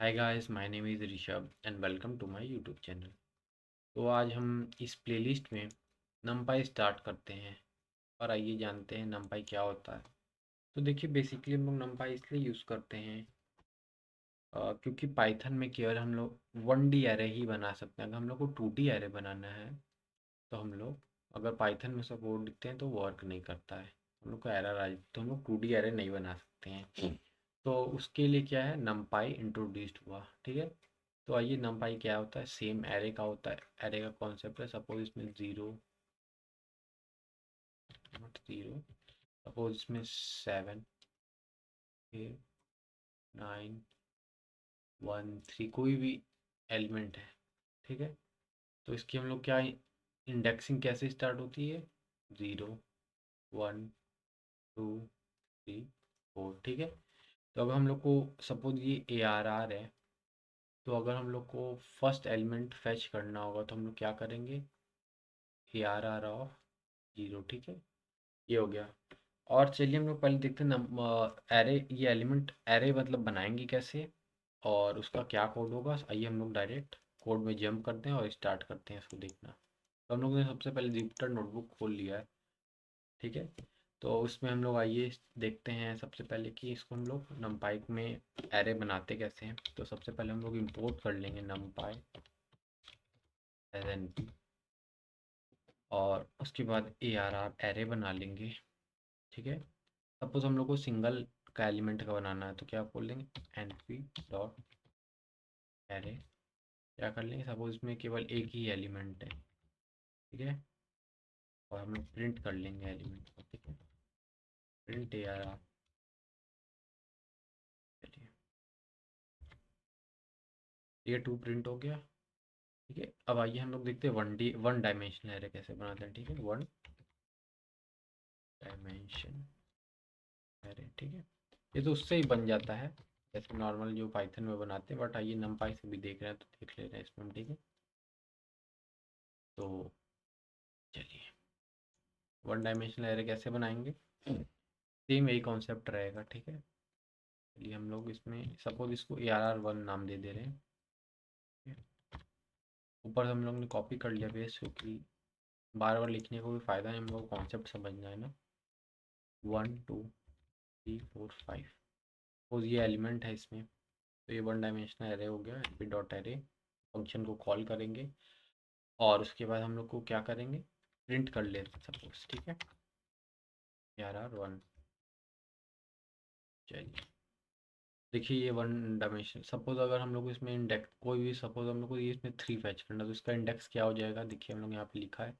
Hi guys, my name is Rishabh and welcome to my YouTube channel. तो आज हम इस प्लेलिस्ट में नमपाई स्टार्ट करते हैं और आइए जानते हैं नमपाई क्या होता है। तो देखिए, बेसिकली हम लोग नमपाई इसलिए यूज़ करते हैं क्योंकि पाइथन में केवल हम लोग 1D एरे ही बना सकते हैं। अगर हम लोग को 2D एरे बनाना है तो हम लोग, अगर पाइथन में सपोर्ट लिखते हैं तो वर्क नहीं करता है, हम लोग को एरर आ जाती, तो हम लोग 2D एरे नहीं बना सकते हैं। तो उसके लिए क्या है, नमपाई इंट्रोड्यूस्ड हुआ। ठीक है, तो आइए नमपाई क्या होता है। सेम एरे का होता है। एरे का कॉन्सेप्ट है, सपोज इसमें ज़ीरो, नॉट ज़ीरो, सपोज इसमें 7, 9, 1, 3 कोई भी एलिमेंट है। ठीक है, तो इसकी हम लोग क्या, इंडेक्सिंग कैसे स्टार्ट होती है, 0, 1, 2, 3, 4। ठीक है, तो अगर हम लोग को सपोज ये ARR है, तो अगर हम लोग को फर्स्ट एलिमेंट फैच करना होगा तो हम लोग क्या करेंगे, ARR ऑफ 0। ठीक है, ये हो गया। और चलिए हम लोग पहले देखते हैं एरे, ये एलिमेंट एरे मतलब बनाएंगे कैसे और उसका क्या कोड होगा। आइए हम लोग डायरेक्ट कोड में जंप करते हैं और स्टार्ट करते हैं इसको देखना। तो हम लोग ने सबसे पहले जुपिटर नोटबुक खोल लिया है। ठीक है, तो उसमें हम लोग आइए देखते हैं सबसे पहले कि इसको हम लोग नमपाई में एरे बनाते कैसे हैं। तो सबसे पहले हम लोग इंपोर्ट कर लेंगे नमपाई एज एन पी, और उसके बाद ARR एरे बना लेंगे। ठीक है, सपोज हम लोग को सिंगल का एलिमेंट का बनाना है तो क्या बोल लेंगे, एन पी डॉट एरे। क्या कर लेंगे, सपोज इसमें केवल एक ही एलिमेंट है। ठीक है, और हम लोग प्रिंट कर लेंगे एलिमेंट को। ठीक है, प्रिंट ARR। चलिए, ये 2 प्रिंट हो गया। ठीक है, अब आइए हम लोग देखते हैं 1 डायमेंशनल एरे कैसे बनाते हैं। ठीक है, 1 डायमेंशन एरे। ठीक है, ये तो उससे ही बन जाता है जैसे नॉर्मल जो पाइथन में बनाते हैं, बट आइए नमपाई से भी देख रहे हैं तो देख ले रहे हैं इसमें। ठीक है, तो चलिए 1 डायमेंशनल एरे कैसे बनाएंगे, सेम यही कॉन्सेप्ट रहेगा। ठीक है, चलिए हम लोग इसमें सपोज इसको ARR1 नाम दे दे रहे हैं। ठीक है? ऊपर से हम लोग ने कॉपी कर लिया बेस, क्योंकि बार बार लिखने को भी फ़ायदा नहीं, हम लोग कॉन्सेप्ट समझना है ना। 1, 2, 3, 4, 5, सपोज ये एलिमेंट है इसमें, तो ये 1 डायमेंशनल एरे हो गया। एनपी डॉट एरे फंक्शन को कॉल करेंगे और उसके बाद हम लोग को क्या करेंगे, प्रिंट कर लेते सपोज। ठीक है, ARR1। चलिए देखिए, ये 1 डायमेंशन, सपोज अगर हम लोग इसमें इंडेक्स कोई भी, सपोज हम लोग को ये इसमें 3 फैच करना, तो इसका इंडेक्स क्या हो जाएगा, देखिए हम लोग यहाँ पे लिखा है।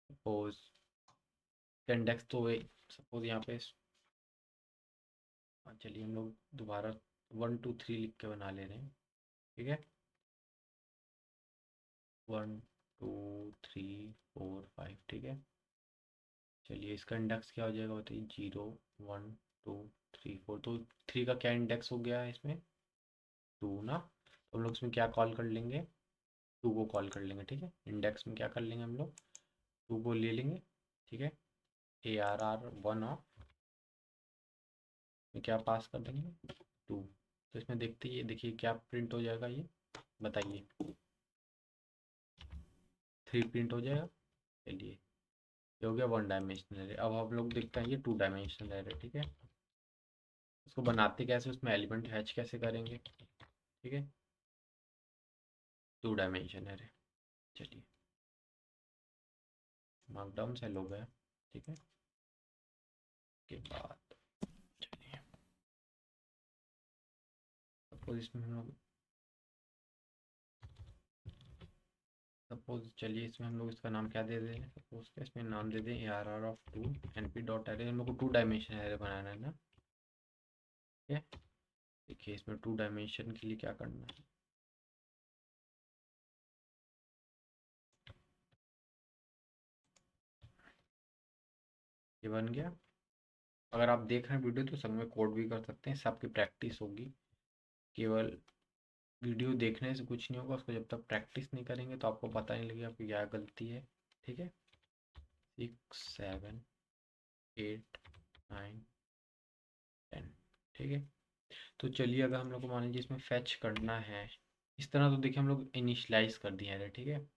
सपोज इसका इंडेक्स तो सपोज यहाँ पे, चलिए हम लोग दोबारा 1, 2, 3 लिख के बना ले रहे हैं। ठीक है, 1, 2, 3, 4, 5। ठीक है, चलिए इसका इंडेक्स क्या हो जाएगा बताइए, 0, 1, 2, 3, 4। तो 3 का क्या इंडेक्स हो गया है इसमें, 2 ना। तो हम लोग इसमें क्या कॉल कर लेंगे, 2 को कॉल कर लेंगे। ठीक है, इंडेक्स में क्या कर लेंगे हम लोग, 2 को ले लेंगे। ठीक है, ARR1 ऑफ में क्या पास कर देंगे, 2। तो इसमें देखते ही देखिए क्या प्रिंट हो जाएगा, ये बताइए, 3 प्रिंट हो जाएगा। चलिए, ये हो गया 1 डायमेंशनल एरे। अब हम लोग देखते हैं ये 2 डायमेंशनल एरे। ठीक है, इसको बनाते कैसे, उसमें एलिमेंट हैच कैसे करेंगे। ठीक है, 2 डायमेंशन एरे। चलिए, मार्कडाउन सेल हो गया। ठीक है, के बाद चलिए सपोज इसमें हम लोग, सपोज चलिए इसमें हम लोग इसका नाम क्या दे दें, सपोज का इसमें नाम दे दें ARR of 2 NP dot array. हम लोग को 2 डायमेंशन एरे बनाना है ना। ठीक है, देखिए इसमें 2 डायमेंशन के लिए क्या करना है, ये बन गया। अगर आप देख रहे हैं वीडियो तो संग में कोड भी कर सकते हैं, सबकी प्रैक्टिस होगी। केवल वीडियो देखने से कुछ नहीं होगा, उसको जब तक प्रैक्टिस नहीं करेंगे तो आपको पता नहीं लगेगा आपकी क्या गलती है। ठीक है, 6, 7, 8, 9, 10। ठीक है, तो चलिए अगर हम लोग को मान लीजिए इसमें फैच करना है इस तरह, तो देखिए हम लोग इनिशलाइज कर दिए एरे, ठीक है।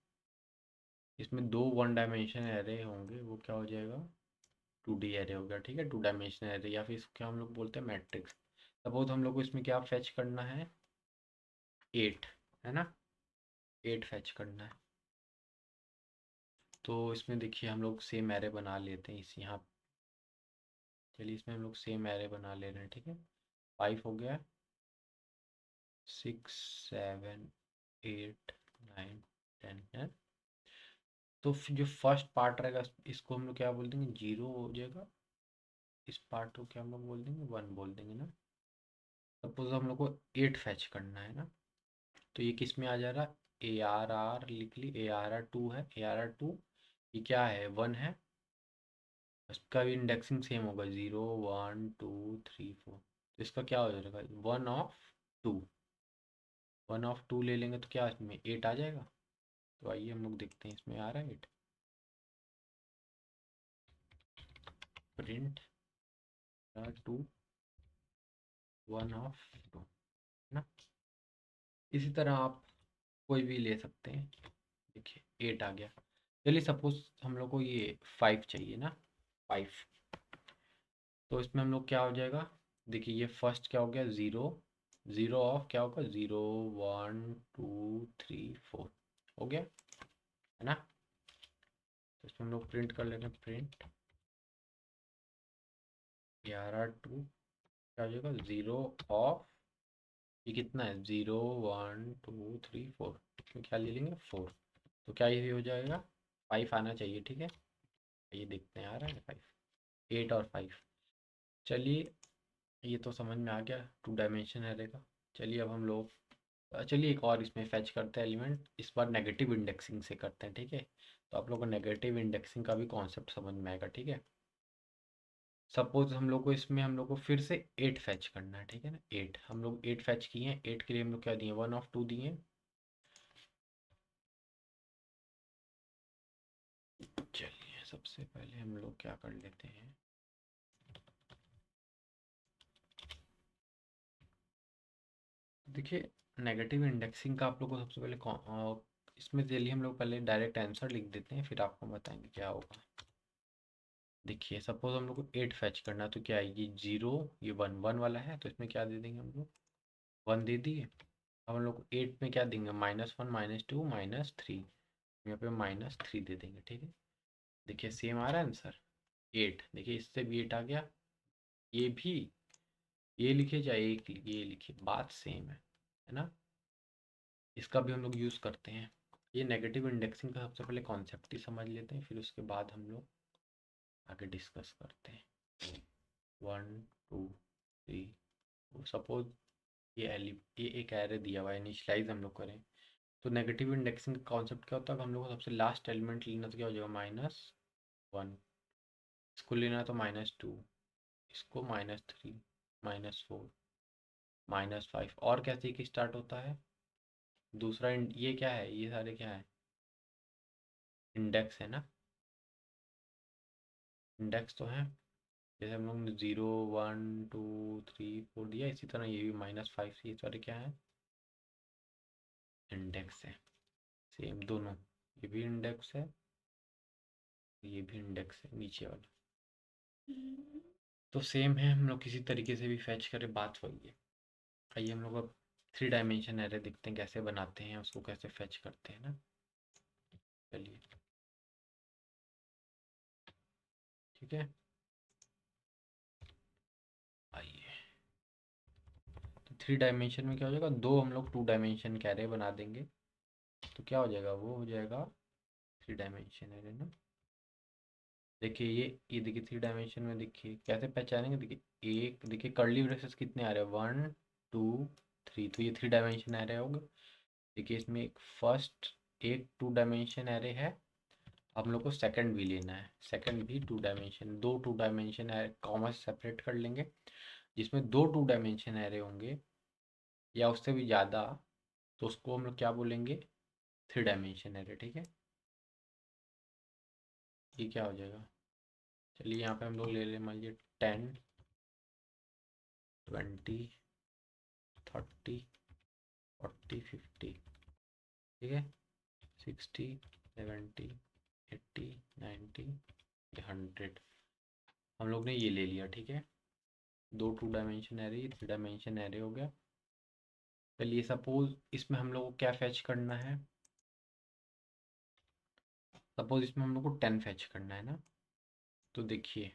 इसमें दो वन डायमेंशन एरे होंगे, वो क्या हो जाएगा, 2D एरे हो गया, ठीक है, 2 डायमेंशनल एरे, या फिर इसको क्या हम लोग बोलते हैं, मैट्रिक्स। सपोज हम लोग को इसमें क्या फैच करना है, 8, है ना, 8 फैच करना है। तो इसमें देखिए हम लोग सेम एरे बना लेते हैं इस यहाँ, चलिए इसमें हम लोग सेम एरे बना ले रहे हैं, ठीक है। 5 हो गया, 6 7 8 9 10 है। तो जो फर्स्ट पार्ट रहेगा इसको हम लोग क्या बोल देंगे, 0 हो जाएगा। इस पार्ट को क्या हम लोग बोल देंगे, 1 बोल देंगे ना। सपोज हम लोग को 8 फैच करना है ना, तो ये किस में आ जा रहा है, ए आर आर लिख ली, ARR2 है, ARR2 ये क्या है, 1 है। इसका भी इंडेक्सिंग सेम होगा, 0 1 2 3 4। तो इसका क्या हो जाएगा, 1 ऑफ 2, 1 ऑफ 2 ले लेंगे तो क्या इसमें 8 आ जाएगा। तो आइए हम लोग देखते हैं इसमें आ रहा है 8, प्रिंट 2 1 ऑफ 2, है ना। इसी तरह आप कोई भी ले सकते हैं, देखिए 8 आ गया। चलिए सपोज हम लोग को ये 5 चाहिए ना, 5। तो इसमें हम लोग क्या हो जाएगा, देखिए ये फर्स्ट क्या हो गया, 0, 0 ऑफ क्या होगा, 0 1 2 3 4 हो गया, है ना। तो इसमें हम लोग प्रिंट कर लेते हैं, प्रिंट ARR2 क्या हो जाएगा, 0 ऑफ, ये कितना है, 0 1 2 3 4, इसमें क्या ले लेंगे, 4। तो क्या ये हो जाएगा, 5 आना चाहिए, ठीक है। ये देखते हैं आ रहा है 5, 8 और 5। चलिए ये तो समझ में आ गया 2 डायमेंशन एरे का। चलिए अब हम लोग चलिए एक और इसमें फैच करते हैं एलिमेंट, इस बार नेगेटिव इंडेक्सिंग से करते हैं, ठीक है। तो आप लोग को नेगेटिव इंडेक्सिंग का भी कॉन्सेप्ट समझ में आएगा, ठीक है। सपोज हम लोग को इसमें हम लोग को फिर से 8 फैच करना है, ठीक है ना। 8 हम लोग 8 फैच किए हैं, 8 के लिए हम लोग क्या दिए, 1 ऑफ 2 दिए। चलिए सबसे पहले हम लोग क्या कर लेते हैं, देखिए नेगेटिव इंडेक्सिंग का आप लोग को सबसे पहले इसमें चलिए हम लोग पहले डायरेक्ट आंसर लिख देते हैं, फिर आपको बताएंगे क्या होगा। देखिए सपोज हम लोग को 8 फैच करना है, तो क्या है, ये 0, ये 1 1 वाला है, तो इसमें क्या दे देंगे हम लोग, 1 दे दिए। अब हम लोग को 8 में क्या देंगे, -1 -2 -3, यहाँ पे -3 दे देंगे, ठीक है। देखिए सेम आ रहा है आंसर 8, देखिए इससे भी 8 आ गया। ये भी, ये लिखे चाहे एक ये लिखिए, बात सेम है ना। इसका भी हम लोग यूज़ करते हैं। ये नेगेटिव इंडेक्सिंग का सबसे पहले कॉन्सेप्ट ही समझ लेते हैं, फिर उसके बाद हम लोग आगे डिस्कस करते हैं। 1 2 3, सपोज ये एक एरे दिया हुआ है, इनिशियलाइज हम लोग करें। तो नेगेटिव इंडेक्सिंग का कॉन्सेप्ट क्या होता है, हम लोग को सबसे लास्ट एलिमेंट लेना, तो क्या हो जाएगा, -1, इसको लेना तो -2, इसको -3 -4 -5, और कैसे कि स्टार्ट होता है दूसरा ये क्या है, ये सारे क्या है, इंडेक्स है ना, इंडेक्स तो है। जैसे हम लोग ने 0 1 2 3 4 दिया, इसी तरह ये भी -5 से, ये सारे क्या है, इंडेक्स है। सेम दोनों, ये भी इंडेक्स है, ये भी इंडेक्स है नीचे वाला। तो सेम है, हम लोग किसी तरीके से भी फैच करें, बात वही है। आइए हम लोग अब 3 डायमेंशन एरे देखते हैं कैसे बनाते हैं, उसको कैसे फैच करते हैं ना। चलिए ठीक है, आइए। तो 3 डायमेंशन में क्या हो जाएगा, दो हम लोग 2 डायमेंशन के एरे बना देंगे, तो क्या हो जाएगा, वो हो जाएगा 3 डायमेंशन एरे ना। देखिए ये देखिए 3 डायमेंशन में देखिए कैसे पहचानेंगे, देखिए एक देखिए कर्ली ब्रेसेस कितने आ रहे हैं, 1 2 3, तो ये 3 डायमेंशन एरे होगा। देखिए इसमें एक फर्स्ट एक 2 डायमेंशन एरे है, हम लोग को सेकंड भी लेना है, सेकंड भी 2 डायमेंशन, दो 2 डायमेंशन एरे कॉमा से सेपरेट कर लेंगे, जिसमें दो 2 डायमेंशन एरे होंगे या उससे भी ज़्यादा, तो उसको हम लोग क्या बोलेंगे, 3 डायमेंशन एरे, ठीक है। ये क्या हो जाएगा, चलिए यहाँ पे हम लोग ले लें मान लीजिए 10 20 30 40 50, ठीक है, 60 70 80 90 100 हम लोग ने ये ले लिया, ठीक है। दो 2 डायमेंशन एरे, 3 डायमेंशन एरे हो गया। चलिए सपोज इसमें हम लोग को क्या फैच करना है, सपोज इसमें हम लोग को 10 फैच करना है ना। तो देखिए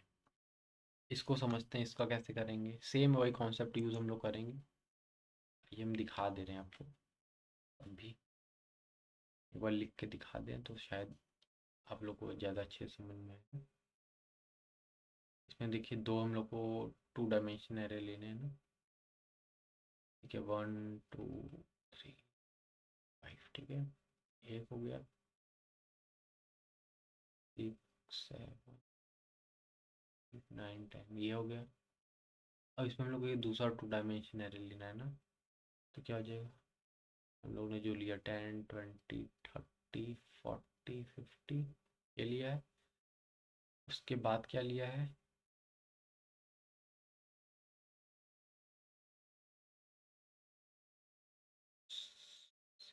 इसको समझते हैं, इसका कैसे करेंगे, सेम वही कॉन्सेप्ट यूज़ हम लोग करेंगे। ये हम दिखा दे रहे हैं आपको, अभी एक बार लिख के दिखा दें तो शायद आप लोग को ज़्यादा अच्छे से समझ में आए। इसमें देखिए दो हम लोग को 2 डायमेंशन एरे लेने हैं ना, ठीक है, 1 2 3 5, ठीक है, एक हो गया, 6 7 9 10, ये हो गया। अब इसमें हम लोग को ये दूसरा 2 डायमेंशन एरे लेना है ना, तो क्या हो जाएगा, हम लोग ने जो लिया 10 20 30 40 50 ये लिया है। उसके बाद क्या लिया है,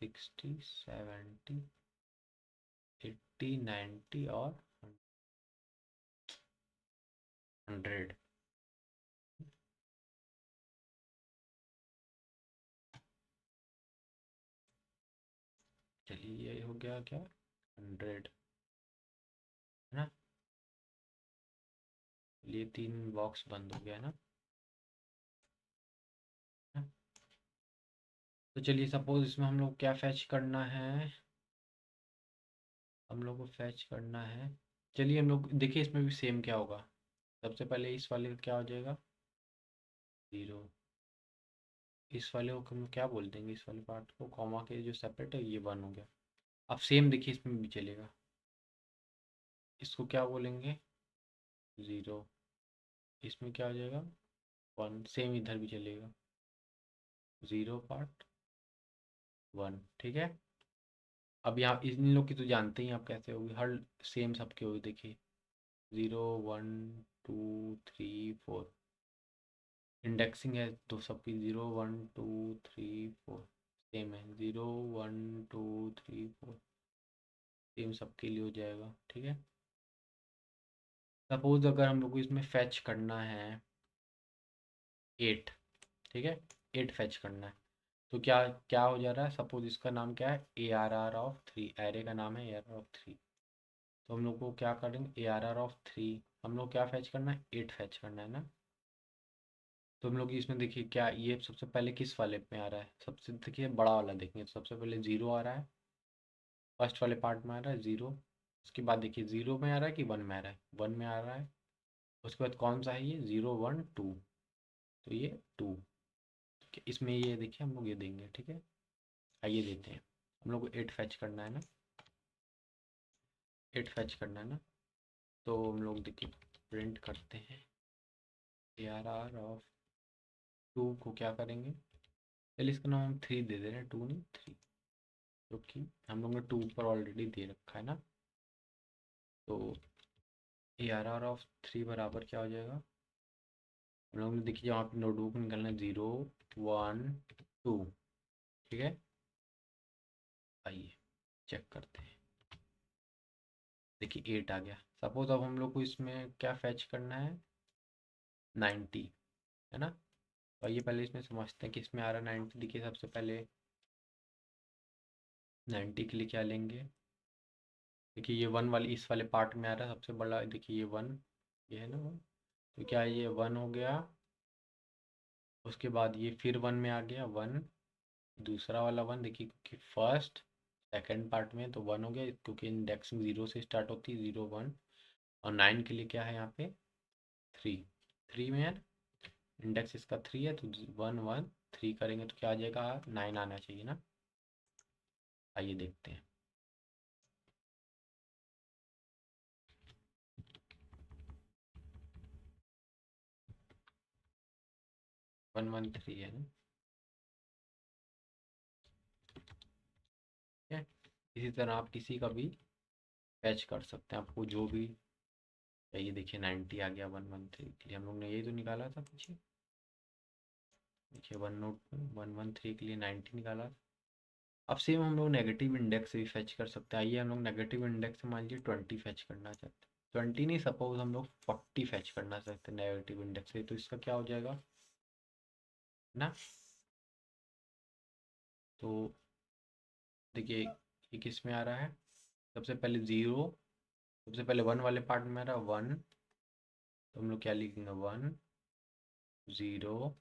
60 70 80 90 और 100। चलिए ये हो गया क्या, 100 है ना। ये 3 बॉक्स बंद हो गया ना। तो चलिए सपोज इसमें हम लोग क्या फैच करना है, हम लोग को फैच करना है, चलिए हम लोग देखिए इसमें भी सेम क्या होगा। सबसे पहले इस वाले का क्या हो जाएगा, 0। इस वाले को हम क्या बोल देंगे, इस वाले पार्ट को कॉमा के जो सेपरेट है ये 1 हो गया। अब सेम देखिए इसमें भी चलेगा, इसको क्या बोलेंगे, 0। इसमें क्या हो जाएगा, 1, सेम इधर भी चलेगा, 0 पार्ट 1, ठीक है। अब यहाँ इन लोग की तो जानते ही आप कैसे होगी, हर सेम सबके होगी, देखिए 0 1 2 3 4, इंडेक्सिंग है तो सबकी 0 1 2 3 4 सेम है, 0 1 2 3 4 सेम सबके लिए हो जाएगा, ठीक है। सपोज अगर हम लोग को इसमें फैच करना है 8, ठीक है, 8 फैच करना है, तो क्या क्या हो जा रहा है, सपोज इसका नाम क्या है, ARR ऑफ 3, एरे का नाम है ARR ऑफ 3। तो हम लोग को क्या करेंगे, ARR ऑफ 3 हम लोग क्या फैच करना है, 8 फैच करना है ना। तो हम लोग इसमें देखिए क्या, ये सबसे पहले किस वाले में आ रहा है, सबसे देखिए बड़ा वाला देखेंगे तो सबसे पहले 0 आ रहा है, फर्स्ट वाले पार्ट में आ रहा है 0। उसके बाद देखिए 0 में आ रहा है कि 1 में आ रहा है, 1 में आ रहा है। उसके बाद कौन सा है ये, 0 1 2, तो ये 2, इसमें ये देखिए हम लोग ये देंगे, ठीक है। आइए देते हैं, हम लोग को 8 फैच करना है ना, 8 फैच करना है ना। तो हम लोग देखिए प्रिंट करते हैं, ARR ऑफ 2 को क्या करेंगे, चलिए इसका नाम हम 3 दे दे रहे हैं, 2 नहीं 3, क्योंकि हम लोग ने 2 पर ऑलरेडी दे रखा है ना। तो ARR ऑफ 3 बराबर क्या हो जाएगा, हम लोग ने देखिए यहाँ पे नोटबुक निकलना है 0 1 2, ठीक है। आइए चेक करते हैं, देखिए 8 आ गया। सपोज अब हम लोग को इसमें क्या फैच करना है, 90, है ना। तो आइए पहले इसमें समझते हैं कि इसमें आ रहा है 90। देखिए सबसे पहले 90 के लिए क्या लेंगे, देखिए ये 1 वाली इस वाले पार्ट में आ रहा है सबसे बड़ा, देखिए ये 1, ये है ना 1, तो क्या ये 1 हो गया। उसके बाद ये फिर 1 में आ गया 1, दूसरा वाला 1, देखिए क्योंकि फर्स्ट सेकंड पार्ट में तो 1 हो गया, क्योंकि इंडेक्सिंग 0 से स्टार्ट होती है, 0 1। और 9 के लिए क्या है यहाँ पे, 3, 3 में है, इंडेक्स इसका 3 है, तो 1 1 3 करेंगे तो क्या आ जाएगा, 9 आना चाहिए ना। आइए देखते हैं, 1 1 3 है ना, ठीक है। इसी तरह आप किसी का भी फैच कर सकते हैं, आपको जो भी चाहिए। देखिए 90 आ गया 1 1 3 के लिए, हम लोग ने यही तो निकाला था पीछे, देखिए 103 के लिए 90 निकाला। अब सेम हम लोग नेगेटिव इंडेक्स से भी फैच कर सकते हैं। आइए हम लोग नेगेटिव इंडेक्स से मान लीजिए 20 फैच करना चाहते हैं। 20 नहीं, सपोज हम लोग 40 फैच करना चाहते हैं नेगेटिव इंडेक्स से, तो इसका क्या हो जाएगा ना। तो देखिए ये किस में आ रहा है, सबसे पहले ज़ीरो, सबसे पहले वन वाले पार्ट में आ रहा है वन, तो हम लोग क्या लिखेंगे 1 0।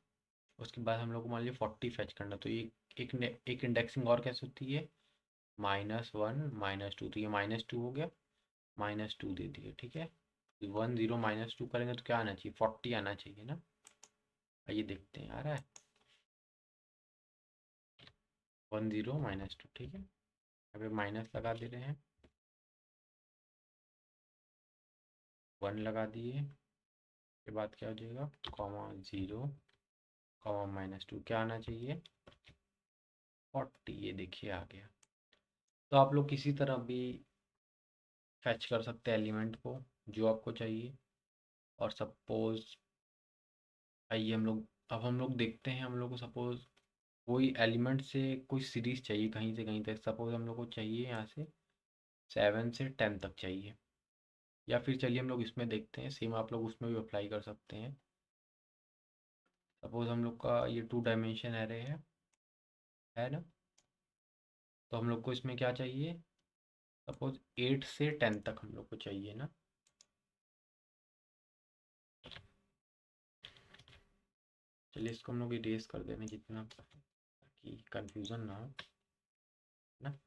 उसके बाद हम लोग को मान लीजिए 40 फैच करना, तो ये एक इंडेक्सिंग और कैसे होती है, -1 -2, तो ये -2 हो गया, -2 दे दिए, ठीक है। 1 0 -2 करेंगे तो क्या आना चाहिए, 40 आना चाहिए ना। आइए देखते हैं आ रहा है 1 0 -2, ठीक है। यहाँ पे माइनस लगा दे रहे हैं, 1 लगा दिए, के बाद क्या हो जाएगा कॉमा 0 कॉमा -2, क्या आना चाहिए 40, ये देखिए आ गया। तो आप लोग किसी तरह भी फैच कर सकते हैं एलिमेंट को जो आपको चाहिए। और सपोज आइए हम लोग, अब हम लोग देखते हैं, हम लोग को सपोज कोई एलिमेंट से कोई सीरीज चाहिए कहीं से कहीं तक। सपोज हम लोग को चाहिए यहाँ से 7 से 10 तक चाहिए। या फिर चलिए हम लोग इसमें देखते हैं, सेम आप लोग उसमें भी अप्लाई कर सकते हैं। सपोज हम लोग का ये 2 डायमेंशन एरे है ना। तो हम लोग को इसमें क्या चाहिए, सपोज 8 से 10 तक हम लोग को चाहिए ना। चलिए इसको हम लोग इरेज कर देंगे जितना, ताकि कंफ्यूजन ना हो ना।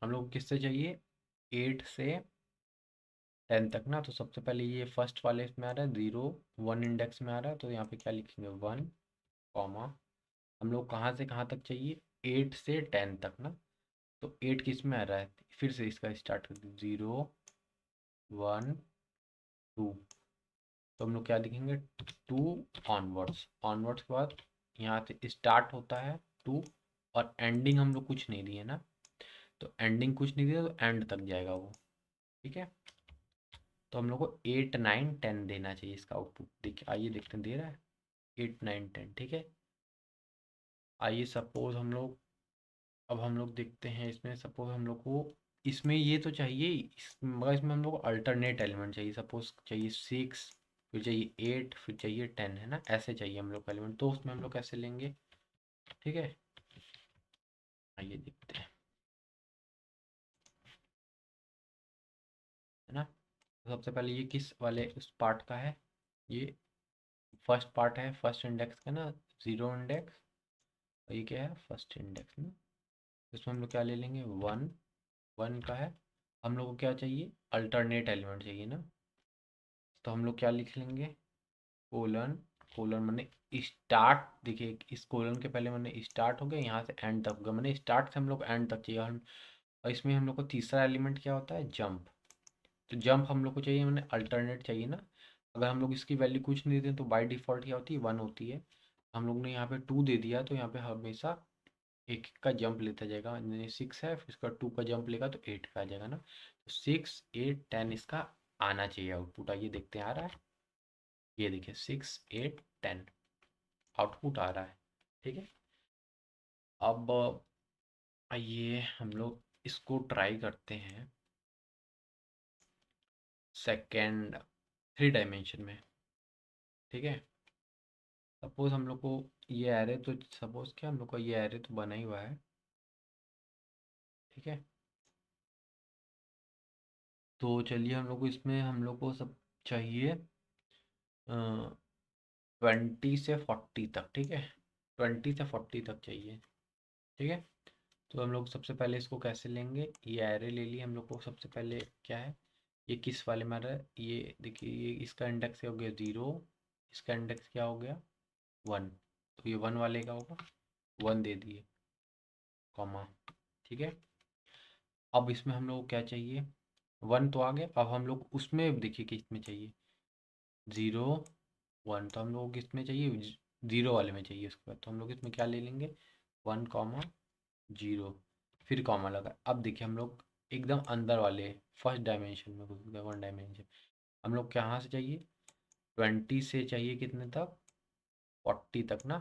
हम लोग को किससे चाहिए 8 से 10 तक ना। तो सबसे पहले ये फर्स्ट वाले इसमें आ रहा है 0 1 इंडेक्स में आ रहा है, तो यहाँ पे क्या लिखेंगे 1 कॉमा, हम लोग कहाँ से कहाँ तक चाहिए 8 से 10 तक ना। तो 8 किस में आ रहा है, फिर से इसका स्टार्ट कर दो 0 1 2, तो हम लोग क्या लिखेंगे 2 ऑनवर्ड्स। ऑनवर्ड्स के बाद यहाँ से स्टार्ट होता है 2, और एंडिंग हम लोग कुछ नहीं दिए ना। तो एंडिंग कुछ नहीं दिया तो एंड तक जाएगा वो, ठीक है। तो हम लोग को 8 9 10 देना चाहिए इसका आउटपुट। देखिए आइए देखते हैं दे रहा है 8 9 10, ठीक है। आइए सपोज हम लोग, अब हम लोग देखते हैं इसमें, सपोज हम लोग को इसमें ये तो चाहिए मगर इसमें हम लोग को अल्टरनेट एलिमेंट चाहिए। सपोज चाहिए 6, फिर चाहिए 8, फिर चाहिए 10, है ना, ऐसे चाहिए हम लोग को एलिमेंट। तो उसमें हम लोग कैसे लेंगे, ठीक है। आइए देखते हैं, है ना। तो सबसे पहले ये किस वाले उस पार्ट का है, ये फर्स्ट पार्ट है, फर्स्ट इंडेक्स का ना, 0 इंडेक्स। और ये क्या है फर्स्ट इंडेक्स ना। इसमें हम लोग क्या ले लेंगे 1 1 का है। हम लोग को क्या चाहिए अल्टरनेट एलिमेंट चाहिए ना। तो हम लोग क्या लिख लेंगे कोलन, कोलन मैंने स्टार्ट, देखिए इस कोलन के पहले मैंने स्टार्ट हो गया, यहाँ से एंड तक हो गया, मैंने स्टार्ट से हम लोग एंड तक चाहिए। और इसमें हम लोग को तीसरा एलिमेंट क्या होता है जंप। तो जंप हम लोग को चाहिए, मैंने अल्टरनेट चाहिए ना। अगर हम लोग इसकी वैल्यू कुछ नहीं देते तो बाय डिफ़ॉल्ट क्या होती है 1 होती है। हम लोग ने यहाँ पे 2 दे दिया, तो यहाँ पे हमेशा एक का जंप लेता जाएगा। 6 है, फिर इसका 2 का जंप लेगा तो 8 पे आ जाएगा ना। तो 6 8 10 इसका आना चाहिए आउटपुट। आइए देखते हैं आ रहा है, ये देखिए 6 8 10 आउटपुट आ रहा है, ठीक है। अब आइए हम लोग इसको ट्राई करते हैं सेकेंड 3 डायमेंशन में, ठीक है। सपोज हम लोग को ये एरे, तो सपोज क्या हम लोग का ये एरे तो बना ही हुआ है, ठीक है। तो चलिए हम लोग को इसमें हम लोग को सब चाहिए 20 से 40 तक, ठीक है। 20 से 40 तक चाहिए, ठीक है। तो हम लोग सबसे पहले इसको कैसे लेंगे, ये एरे ले लिए हम लोग को। सबसे पहले क्या है, ये किस वाले में आ रहा है, ये देखिए ये इसका इंडेक्स क्या हो गया 0, इसका इंडेक्स क्या हो गया 1, तो ये 1 वाले का होगा 1 दे दिए कॉमा, ठीक है। अब इसमें हम लोग को क्या चाहिए 1 तो आ गया। अब हम लोग उसमें देखिए किस में चाहिए 0 1, तो हम लोग को किस में चाहिए 0 वाले में चाहिए। उसके बाद तो हम लोग इसमें क्या ले लेंगे 1 कॉमा 0, फिर कॉमा लगा। अब देखिए हम लोग एकदम अंदर वाले फर्स्ट डायमेंशन में घुस गए, 1 डायमेंशन। हम लोग कहाँ से चाहिए 20 से चाहिए कितने तक, 40 तक ना।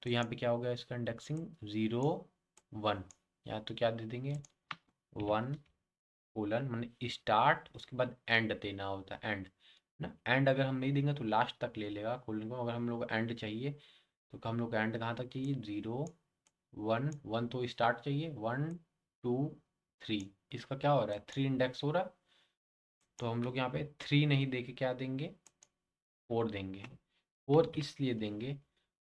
तो यहाँ पे क्या हो गया इसका इंडेक्सिंग 0 1, यहाँ तो क्या दे देंगे 1 कोलन, मैंने स्टार्ट उसके बाद एंड देना होता है, एंड ना। एंड अगर हम नहीं देंगे तो लास्ट तक ले लेगा कोलन को, अगर हम लोग एंड चाहिए तो हम लोग एंड कहाँ तक चाहिए 0 1 1, तो स्टार्ट चाहिए 1 2 3, इसका क्या हो रहा है 3 इंडेक्स हो रहा है, तो हम लोग यहाँ पे 3 नहीं दे के क्या देंगे 4 देंगे। 4 इसलिए देंगे,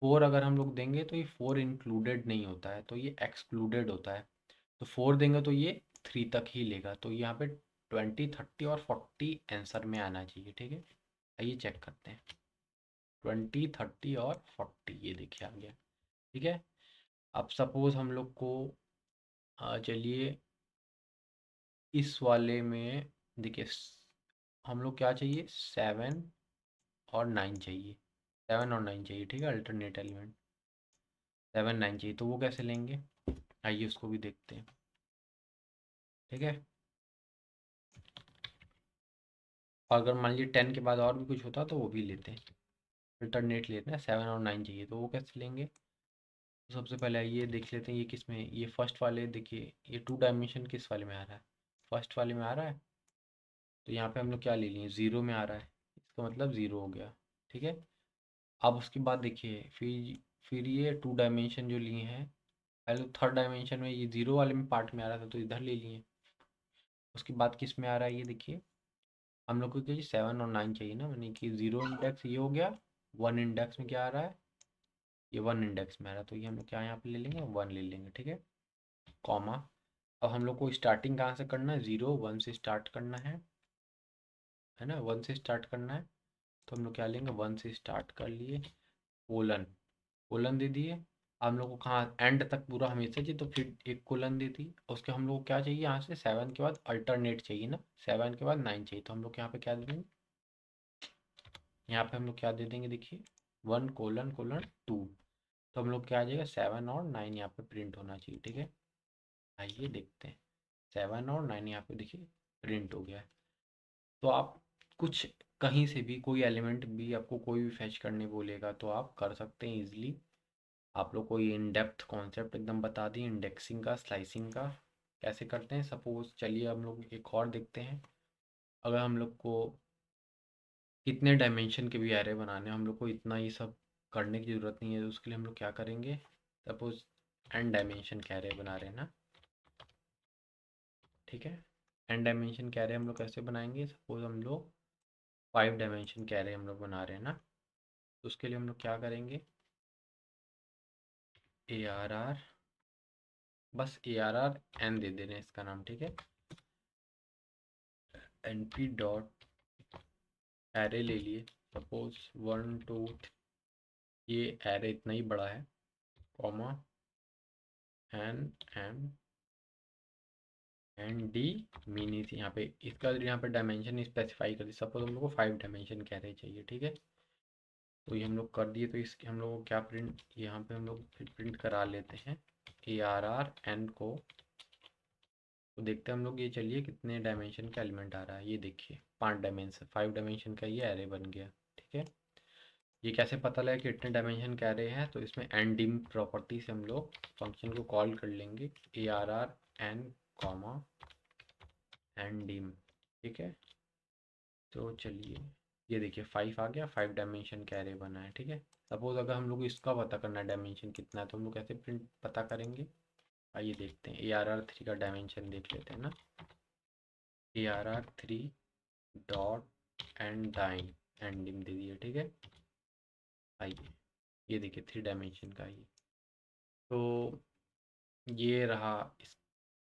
4 अगर हम लोग देंगे तो ये 4 इंक्लूडेड नहीं होता है, तो ये एक्सक्लूडेड होता है। तो 4 देंगे तो ये 3 तक ही लेगा, तो यहाँ पे 20 30 और 40 आंसर में आना चाहिए, ठीक है। आइए चेक करते हैं, 20 30 और 40 ये देखिए आ गया, ठीक है। अब सपोज हम लोग को चलिए इस वाले में देखिए हम लोग क्या चाहिए 7 और 9 चाहिए, 7 और 9 चाहिए, ठीक है। अल्टरनेट एलिमेंट 7 9 चाहिए, तो वो कैसे लेंगे, आइए उसको भी देखते हैं, ठीक है। और अगर मान लीजिए 10 के बाद और भी कुछ होता तो वो भी लेते हैं, अल्टरनेट लेते हैं। 7 और 9 चाहिए तो वो कैसे लेंगे, तो सबसे पहले ये देख लेते हैं ये किस में, ये फर्स्ट वाले देखिए ये 2 डायमेंशन किस वाले में आ रहा है, फर्स्ट वाले में आ रहा है। तो यहाँ पे हम लोग क्या ले लिए 0 में आ रहा है, इसका मतलब 0 हो गया, ठीक है। अब उसके बाद देखिए फिर ये 2 डायमेंशन जो लिए हैं, पहले तो थर्ड डायमेंशन में ये 0 वाले में पार्ट में आ रहा था तो इधर ले लिए। उसके बाद किस में आ रहा है ये देखिए, हम लोग को क्या 7 और 9 चाहिए ना, मैंने कि 0 इंडेक्स ये हो गया, 1 इंडेक्स में क्या आ रहा है ये 1 इंडेक्स में आ रहा है, तो ये हम लोग क्या यहाँ पे ले लेंगे 1 ले लेंगे, ठीक है। कॉमा, अब हम लोग को स्टार्टिंग कहाँ से करना है 0 1 से स्टार्ट करना है ना, 1 से स्टार्ट करना है। तो हम लोग क्या लेंगे 1 से स्टार्ट कर लिए, कोलन, कोलन दे दिए। हम लोग को कहाँ एंड तक पूरा हमेशा चाहिए तो फिर एक कोलन दे दी, उसके हम लोग को क्या चाहिए यहाँ से 7 के बाद अल्टरनेट चाहिए ना, 7 के बाद 9 चाहिए, तो हम लोग यहाँ पे क्या दे देंगे, यहाँ पे हम लोग क्या दे देंगे देखिए 1 कोलन कोलन 2, तो हम लोग क्या आ जाएगा 7 और 9 यहाँ पे प्रिंट होना चाहिए, ठीक है। आइए देखते हैं 7 और 9 यहाँ पे देखिए प्रिंट हो गया है। तो आप कुछ कहीं से भी कोई एलिमेंट भी आपको कोई भी फैच करने बोलेगा तो आप कर सकते हैं इजीली। आप लोग को ये इन डेप्थ कॉन्सेप्ट एकदम बता दी इंडेक्सिंग का स्लाइसिंग का कैसे करते हैं। सपोज चलिए हम लोग एक और देखते हैं, अगर हम लोग को कितने डायमेंशन के भी एरे बनाने हैं, हम लोग को इतना ही सब करने की ज़रूरत नहीं है, तो उसके लिए हम लोग क्या करेंगे, सपोज एन डायमेंशन के एरे बना रहे हैं ना, ठीक है। एन डायमेंशन के एरे हम लोग कैसे बनाएंगे, सपोज हम लोग 5 डायमेंशन के एरे हम लोग बना रहे हैं ना, तो उसके लिए हम लोग क्या करेंगे ए आर आर, बस ए आर आर एन दे दे रहे हैं इसका नाम, ठीक है। एन पी डॉट एरे ले लिए, सपोज 1 2 ये एरे इतना ही बड़ा है, comma N M N D mini थी यहाँ पे, इसका यहाँ पे डायमेंशन स्पेसिफाई कर दी, सपोज हम लोग को 5 डायमेंशन कह रहे चाहिए, ठीक है। तो ये हम लोग कर दिए, तो इसके हम लोग को क्या प्रिंट यहाँ पे हम लोग फिर प्रिंट करा लेते हैं ए आर आर एन को, तो देखते हैं हम लोग ये चलिए कितने डायमेंशन का एलिमेंट आ रहा है, ये देखिए 5 डायमेंशन का ये एरे बन गया, ठीक है। ये कैसे पता लगा कि इतने डायमेंशन का एरे है, तो इसमें एन डिम प्रॉपर्टी से हम लोग फंक्शन को कॉल कर लेंगे A R R N comma N डिम, ठीक है। तो चलिए ये देखिए 5 आ गया, 5 डायमेंशन का एरे बना है, ठीक है। सपोज अगर हम लोग इसका पता करना है डायमेंशन कितना है, तो हम लोग कैसे प्रिंट पता करेंगे, आइए देखते हैं ए आर आर 3 का डायमेंशन देख लेते हैं ना, A R R 3 dot and dyne and dim दे दिए, ठीक है। आइए ये देखिए 3 डायमेंशन का ये, तो ये रहा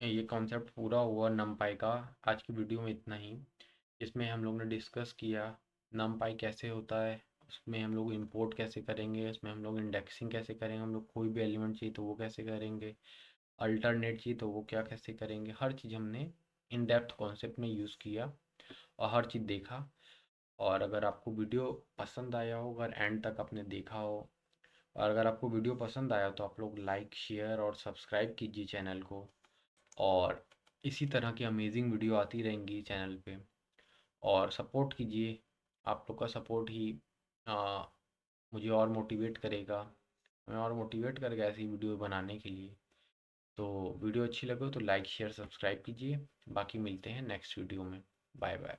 ये कॉन्सेप्ट पूरा हुआ नमपाई का। आज की वीडियो में इतना ही, इसमें हम लोग ने डिस्कस किया नमपाई कैसे होता है, उसमें हम लोग इंपोर्ट कैसे करेंगे, उसमें हम लोग इंडेक्सिंग कैसे करेंगे, हम लोग कोई भी एलिमेंट चाहिए तो वो कैसे करेंगे, अल्टरनेट चाहिए तो वो क्या कैसे करेंगे, हर चीज़ हमने इन डेप्थ कॉन्सेप्ट में यूज़ किया और हर चीज़ देखा। और अगर आपको वीडियो पसंद आया हो, अगर एंड तक आपने देखा हो, और अगर आपको वीडियो पसंद आया तो आप लोग लाइक शेयर और सब्सक्राइब कीजिए चैनल को, और इसी तरह की अमेजिंग वीडियो आती रहेंगी चैनल पे, और सपोर्ट कीजिए, आप लोग का सपोर्ट ही आ, मुझे और मोटिवेट करेगा, हमें और मोटिवेट करेगा ऐसी वीडियो बनाने के लिए। तो वीडियो अच्छी लगे तो लाइक शेयर सब्सक्राइब कीजिए। बाकी मिलते हैं नेक्स्ट वीडियो में। Bye bye.